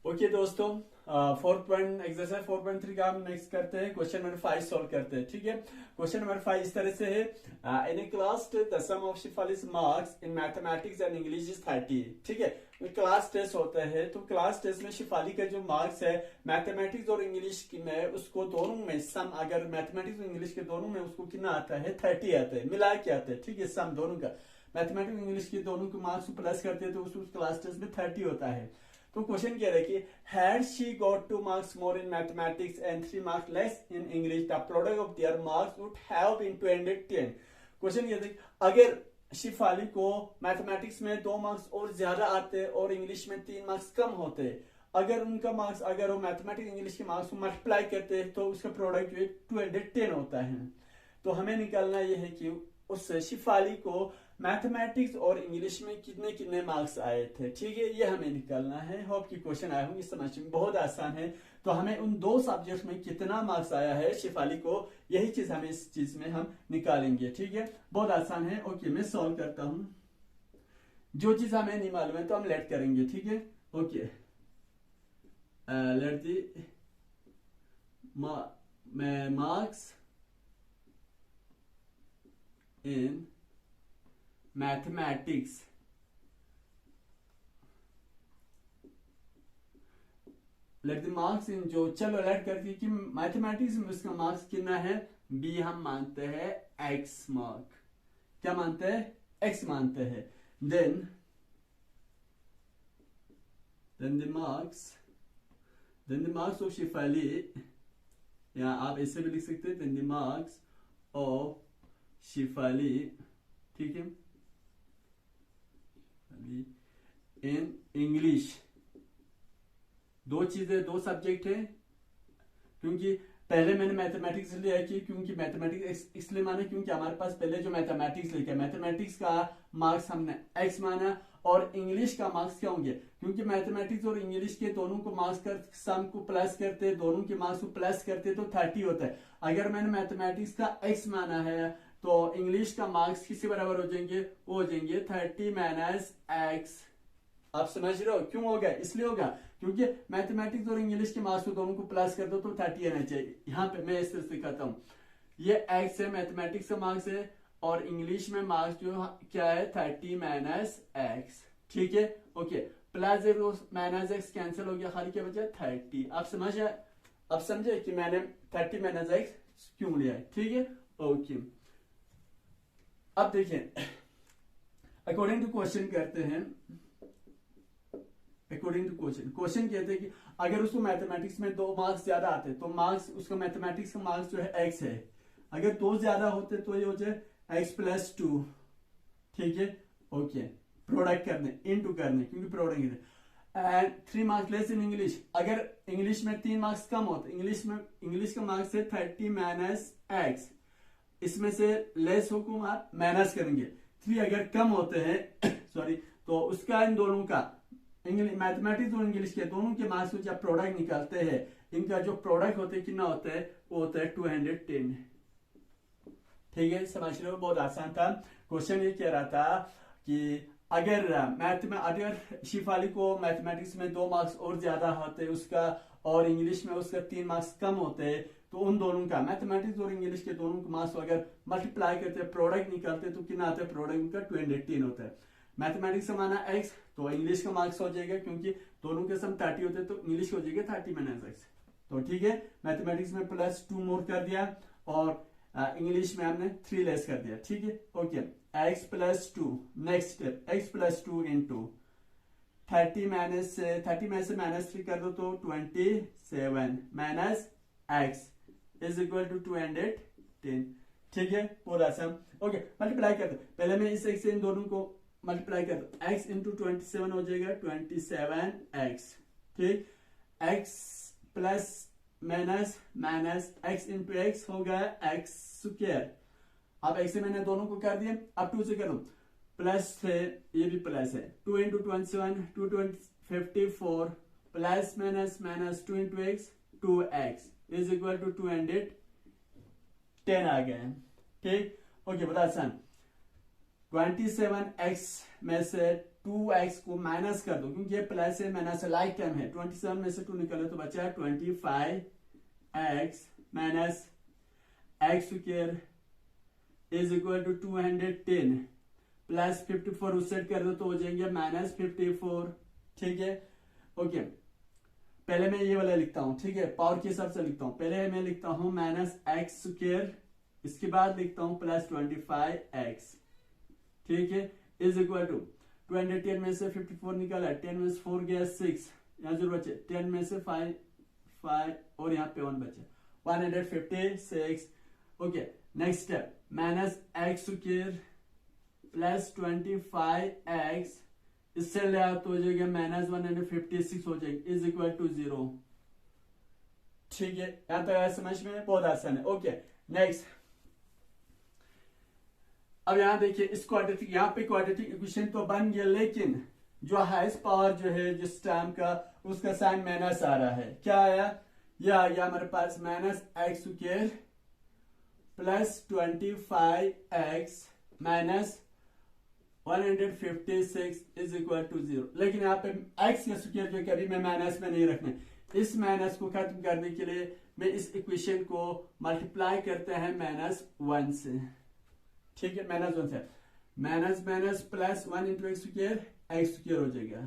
Okay दोस्तों, exercise 4.3 का हम नेक्स्ट करते हैं। क्वेश्चन नंबर 5 सॉल्व करते हैं। ठीक है, क्वेश्चन नंबर 5 इस तरह से है। In a class the sum of Shifali's marks in mathematics and English is 30। ठीक है, क्लास टेस्ट होता है तो क्लास टेस्ट में शिफाली का जो मार्क्स है मैथमेटिक्स और इंग्लिश में, उसको दोनों में सम, अगर मैथमेटिक्स और इंग्लिश के दोनों में उसको कितना आता है 30 आता है, मिला के आता है। ठीक है, सम दोनों का मैथमेटिक्स इंग्लिश के दोनों के मार्क्स प्लस करते हैं तो उस क्लास टेस्ट में 30 होता है। तो क्वेश्चन क्या है कि had she got 2 marks more in mathematics and 3 marks less in English, the product of their marks would have been 210। Question ये था अगर शिफाली को मैथमेटिक्स में 2 मार्क्स और ज्यादा आते और इंग्लिश में 3 मार्क्स कम होते, अगर उनका मार्क्स, अगर वो मैथमेटिक्स इंग्लिश के मार्क्स को मल्टीप्लाई करते तो उसका प्रोडक्ट जो है 210 होता है। तो हमें निकालना यह है कि उस शिफाली को मैथमेटिक्स और इंग्लिश में कितने कितने मार्क्स आए थे। ठीक है, ये हमें निकालना है। होप की क्वेश्चन आए होंगे, समझ में बहुत आसान है। तो हमें उन दो सब्जेक्ट में कितना मार्क्स आया है शिफाली को, यही चीज हमें इस चीज में हम निकालेंगे। ठीक है, बहुत आसान है। ओके, मैं सॉल्व करता हूं। जो चीज हमें नहीं मालूम है तो हम लेट करेंगे। ठीक है, okay, let the marks in mathematics let the marks in, जो चलो लेट करके कि मैथमेटिक्स में उसका मार्क्स कितना है, बी हम मानते हैं एक्स मार्क। क्या मानते हैं? एक्स मानते हैं। Then the marks of Shifali, या आप ऐसे भी लिख सकते हैं, then the marks of Shifali, ठीक है, इन इंग्लिश, दो चीजें, दो सब्जेक्ट है। क्योंकि पहले मैंने मैथमेटिक्स लिया कि क्योंकि मैथमेटिक्स इसलिए माना क्योंकि हमारे पास पहले जो मैथमेटिक्स लिखा है, मैथमेटिक्स का मार्क्स हमने एक्स माना, और इंग्लिश का मार्क्स क्या होंगे, क्योंकि मैथमेटिक्स और इंग्लिश के दोनों को मार्क्स कर सम को प्लस करते, दोनों के मार्क्स को प्लस करते तो 30 होता है। अगर मैंने मैथमेटिक्स का एक्स माना है तो इंग्लिश का मार्क्स किसके बराबर हो जाएंगे, वो हो जाएंगे 30 माइनस एक्स। आप समझ रहे हो क्यों होगा? इसलिए होगा क्योंकि मैथमेटिक्स और इंग्लिश के मार्क्स को दोनों को प्लस कर दो तो 30 आना चाहिए। यहाँ पे मैं इस तरह से दिखाता हूँ, ये एक्स है, मैथमेटिक्स का मार्क्स है, और इंग्लिश में मार्क्स जो क्या है 30 माइनस एक्स। ठीक है, okay, plus zero minus x cancel हो गया, खाली क्या बचा 30। आप समझे कि मैंने 30 माइनस एक्स क्यों लिया है। ठीक है, ओके, अब देखिए अकॉर्डिंग टू क्वेश्चन करते हैं। अकॉर्डिंग टू क्वेश्चन कहते हैं कि अगर उसको मैथमेटिक्स में 2 मार्क्स ज्यादा आते तो मार्क्स, उसका मैथमेटिक्स का मार्क्स जो है एक्स है, अगर 2 ज्यादा होते तो ये हो जाए एक्स प्लस 2। ठीक है, ओके, प्रोडक्ट करने, इनटू करने, क्योंकि प्रोडक्ट है। And 3 marks less in English, अगर इंग्लिश में 3 मार्क्स कम होते, इंग्लिश का मार्क्स है 30 माइनस एक्स, इसमें से लेस हो को आप माइनस करेंगे। 3 अगर कम होते हैं सॉरी, तो उसका इन दोनों का मैथमेटिक्स और इंग्लिश के दोनों के मार्क्स को जब प्रोडक्ट निकालते हैं, इनका जो प्रोडक्ट होता है कितना होता है, वो होता है 210। ठीक है, समझ रहे हो? बहुत आसान था। क्वेश्चन ये कह रहा था कि अगर शिफाली को मैथमेटिक्स में 2 मार्क्स और ज्यादा होते उसका, और इंग्लिश में उसका 3 मार्क्स कम होते, तो उन दोनों का, मैथमेटिक्स और इंग्लिश के दोनों के मार्क्स अगर मल्टीप्लाई करते, प्रोडक्ट निकालते तो कितना आता है, प्रोडक्ट उनका 210 होता है। मैथमेटिक्स का माना एक्स, तो इंग्लिश का मार्क्स हो जाएगा, क्योंकि दोनों के सम 30 होते तो इंग्लिश हो जाएगा 30 माइनस एक्स। तो ठीक है, मैथमेटिक्स में प्लस 2 मोर कर दिया, और इंग्लिश में हमने 3 लेस कर दिया। ठीक है, okay, x plus 2, next step, x plus 2 into 30 में से माइनस 3 कर दो तो 27 minus x is equal to 210। ठीक है, पूरा सम। ओके, मल्टीप्लाई कर दो, पहले मैं इस एक्स से इन दोनों को मल्टीप्लाई कर दो, एक्स इंटू 27 हो जाएगा 27x। ठीक, x plus minus x into x हो गया एक्स स्क्वायर। अब एक्स से मैंने दोनों को कर दिया, अब 2 से करो, प्लस है, ये भी प्लस है, 2 into 27 254 plus minus 2 into x 2x is equal to 210 आ गए। ठीक, ओके, बता आसान। 27x में से 2x को माइनस कर दो, क्योंकि ये प्लस है माइनस लाइक टर्म है। 27 में से 2 निकालो तो बचा 25x minus x square is equal to 210 plus 54 उस सेट कर दो तो हो जाएंगे माइनस 54। ठीक है, ओके। पहले मैं ये वाला लिखता हूं, ठीक है, पावर के हिसाब से लिखता हूं। पहले मैं लिखता हूं माइनस एक्स स्क्वायर, इसके बाद लिखता हूं प्लस 25x, ठीक है, इज इक्वल टू 210 में से 54 निकाला, 10 में से 4 गया 6, यहाँ जरूर बचे 10 में से 5 और यहाँ पे 1 बचे 156। Okay, next step minus x square plus 25x, इससे ले आओ तो हो जाएगा माइनस 156 हो जाएगा, इज इक्वल टू 0। ठीक है, यहां तक समझ में बहुत आसान है। ओके, नेक्स्ट अब यहां देखिए इस क्वाड्रेटिक, यहाँ पे क्वाड्रेटिक इक्वेशन तो बन गया, लेकिन जो हाईएस्ट पावर जो है जिस टर्म का, उसका साइन माइनस आ रहा है। क्या आया? ये आ गया हमारे पास minus x square plus 25x minus 156 is equal to 0। लेकिन यहाँ पे x का स्क्वायर जो कभी मैं माइनस में नहीं रखना, इस माइनस को खत्म करने के लिए मैं इस इक्वेशन को मल्टीप्लाई करते हैं -1 से। ठीक है, -1 से minus minus plus 1 into x square हो जाएगा,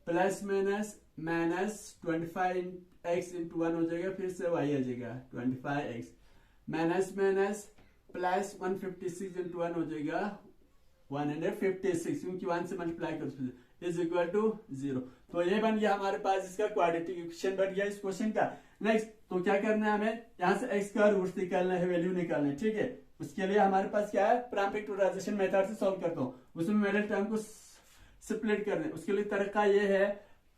plus minus minus 25x into 1 हो जाएगा, फिर से y आ जाएगा 25x, minus minus plus 156 into 1 हो जाएगा 156, क्योंकि 1 से मल्टीप्लाई कर इज इक्वल टू 0। तो ये बन गया हमारे पास इसका क्वाड्रेटिक इक्वेशन बन गया इस क्वेश्चन का। नेक्स्ट, तो क्या करना है हमें, यहाँ से x का रूट निकालना है, वैल्यू निकालना है। ठीक है, उसके लिए हमारे पास क्या है, प्राइम फैक्टराइजेशन मेथड से सॉल्व करता हूँ, उसमें मिडिल टर्म को स्प्लिट करना है। उसके लिए तरीका ये है,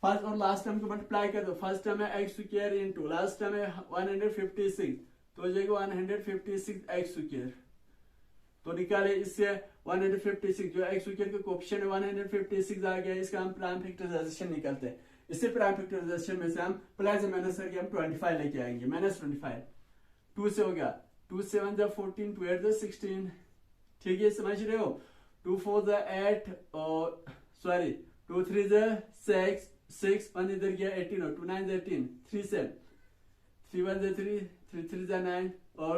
फर्स्ट और लास्ट टर्म को मल्टीप्लाई कर दो। फर्स्ट टर्म है x square into last term है 156, तो हो जाएगा 156 एक्स स्क्वायर। तो निकाले इससे 156, जो एक्स स्क्वायर के कोएफिशिएंट है 156 आ गया, इसका हम प्राइम फैक्टराइजेशन निकालते हैं। इससे प्राइम फैक्टराइजेशन में से हम प्लस माइनस करके हम 25 लेके आएंगे, -25 2 से हो गया, 2 7 जा 14, 2 8 जा 16। ठीक है, समझ रहे हो, 2 4 जा 8 और सॉरी 2 3 जा 6 6 1 इधर गया 18 और 2 9 जा 18, 3 7 3 1 जा 3 3 3 जा 9 और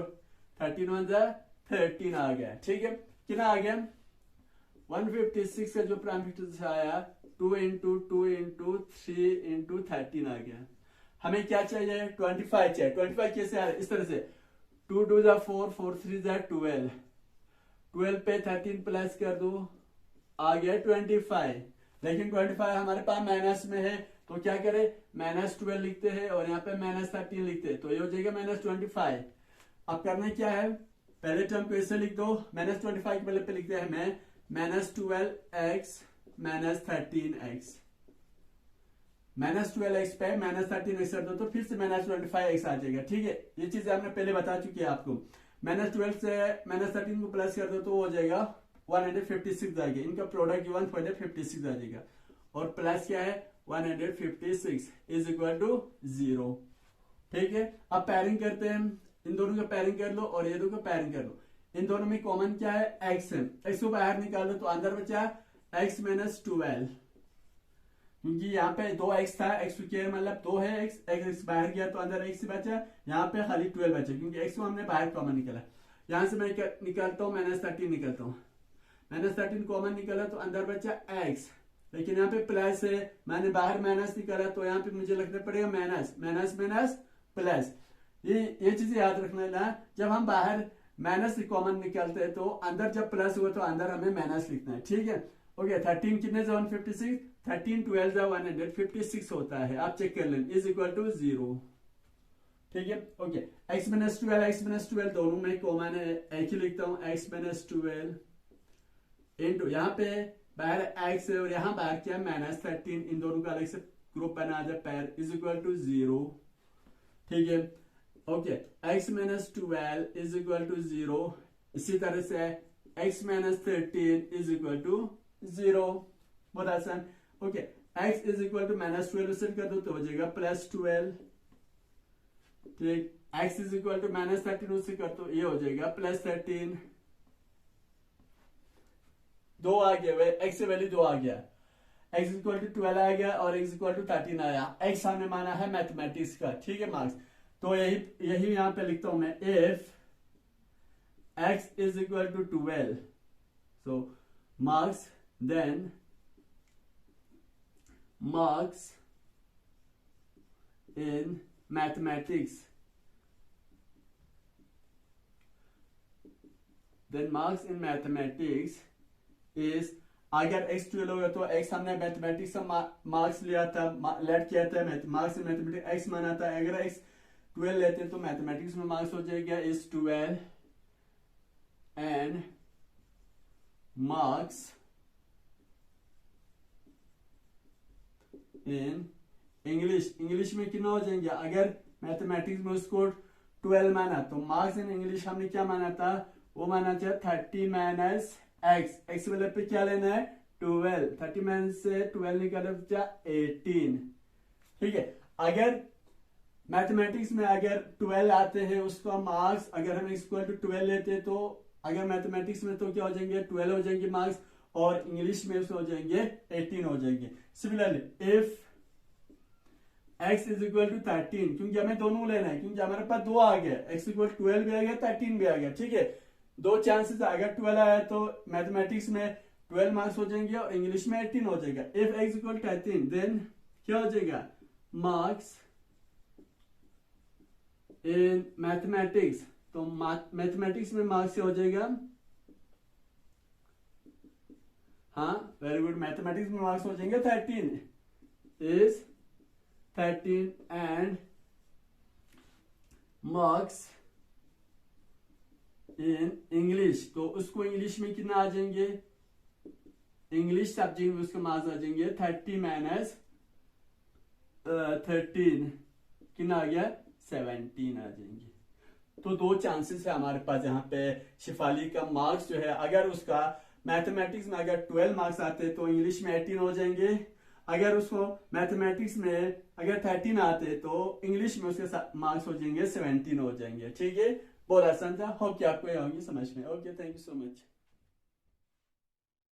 13 1 जा 13 आ गया। ठीक है, कितना आ गया, 156 का जो प्राइम फैक्टर आया 2 इंटू 2 इंटू 3 इंटू 13 आ गया। हमें क्या चाहिए, 25 चाहिए। 25 कैसे आ रहा है, इस तरह से 2 2 जा 4 4 3 जा 12, 12 पे 13 प्लस कर दो, आ गया 25। लेकिन 25 हमारे पास माइनस में है, तो क्या करें, -12 लिखते हैं और यहाँ पे -13 लिखते हैं, तो ये हो जाएगा -25। अब करना क्या है, पहले टर्म को ऐसे लिख दो, -25 के पहले पे लिखते हैं मैं -12x -13x, -12x पे -13x कर दो तो फिर से -25x आ जाएगा। ठीक है, ये चीज आपने पहले बता चुकी है आपको। -12 से -13 को प्लस कर दो तो हो जाएगा 156 आ गया, इनका प्रोडक्ट 156 आ जाएगा, और प्लस क्या है 156 इज इक्वल टू 0। ठीक है, अब पैरिंग करते हैं, इन दोनों का पैरिंग कर लो और ये दोनों का पैरिंग कर लो। इन दोनों में कॉमन क्या है, x है, x को बाहर निकाल दो तो अंदर बचा x -12, क्योंकि यहाँ पे 2x था, x स्क्वायर मतलब 2 है, x बाहर गया तो अंदर x बचा, यहाँ पे खाली 12 बचा, क्योंकि x को हमने बाहर कॉमन निकाला। यहाँ से मैं निकालता हूँ -13 निकालता हूँ, -13 कॉमन निकाला तो अंदर बचा x, लेकिन यहाँ पे प्लस है, मैंने बाहर माइनस निकाला तो यहाँ पे मुझे लिखना पड़ेगा माइनस माइनस माइनस प्लस। ये चीजें याद रखना ना, जब हम बाहर माइनस कॉमन निकालते हैं तो अंदर जब प्लस हुआ तो अंदर हमें माइनस लिखना है। ठीक है, ओके, 13 कितने से 156, 13 12 से 156 होता है, आप चेक कर लें, इज इक्वल टू 0। ठीक है, ओके, x -12 दोनों में कॉमन है, एक ही लिखता हूँ, x -12 इंटू यहाँ पे बाहर x है और यहाँ बाहर क्या -13, इन दोनों का अलग से ग्रुप बना जाए पैर, इज इक्वल टू 0। ठीक है, okay, x -12 is equal to 0। इसी तरह से x -13 इज इक्वल टू 0, बहुत आसान। Okay, x is equal to -12 set कर दो तो हो जाएगा +12। ठीक, x इज इक्वल टू -13 उसे कर दो, ये हो जाएगा +13। 2 आ गया, x से वैल्यू 2 आ गया। x इक्वल टू 12 आ गया और x इक्वल टू 13 आया। x हमने माना है मैथमेटिक्स का, ठीक है मार्क्स। तो यही यहां पे लिखता हूं मैं, if x is equal to 12, so marks, then marks in mathematics, then marks in mathematics is, अगर x 12 होगा तो x हमने मैथमेटिक्स का मार्क्स लिया था, लेट किया था, मार्क्स इन मैथमेटिक्स x माना था। अगर x 12 लेते हैं तो मैथमेटिक्स में मार्क्स हो जाएगा is 12 and marks in English में कितना हो जाएंगे, अगर मैथमेटिक्स में उसको 12 माना तो मार्क्स इन इंग्लिश हमने क्या माना था, वो माना था 30 माइनस एक्स वाले पे क्या लेना है 12, 30 माइनस से 12 निकाले तो 18, ठीक है। अगर मैथमेटिक्स में अगर 12 आते हैं उसका मार्क्स, अगर हम इक्वल टू 12 लेते हैं तो अगर मैथमेटिक्स में तो क्या हो जाएंगे 12 हो जाएंगे मार्क्स, और इंग्लिश में हो जाएंगे 18 हो जाएंगे। Similarly if x is equal to 13, क्योंकि हमें दोनों लेना है, क्योंकि हमारे पास दो आ गया, x इक्वल 12 भी आ गया 13 भी आ गया, ठीक है। दो चांसेस, अगर 12 आया तो मैथमेटिक्स में 12 मार्क्स हो जाएंगे और इंग्लिश में 18 हो जाएगा। इफ x इक्वल 13 देन क्या हो जाएगा मार्क्स इन मैथमेटिक्स, तो मैथमेटिक्स में मार्क्स हो जाएगा, हाँ वेरी गुड, मैथमेटिक्स में मार्क्स हो जाएंगे 13 is 13 and marks in English, तो उसको इंग्लिश में कितना आ जाएंगे, इंग्लिश सब्जेक्ट में उसके मार्क्स आ जाएंगे 30 माइनस 13 कितना आ गया 17 आ जाएंगे। तो दो चांसेस है हमारे पास यहाँ पे शिफाली का मार्क्स जो है, अगर उसका मैथमेटिक्स में अगर 12 मार्क्स आते तो इंग्लिश में 18 हो जाएंगे, अगर उसको मैथमेटिक्स में अगर 13 आते तो इंग्लिश में उसके मार्क्स हो जाएंगे 17 हो जाएंगे, ठीक है। बहुत आसान था, होप कि आपको ये होंगी समझ में। Okay, thank you so much.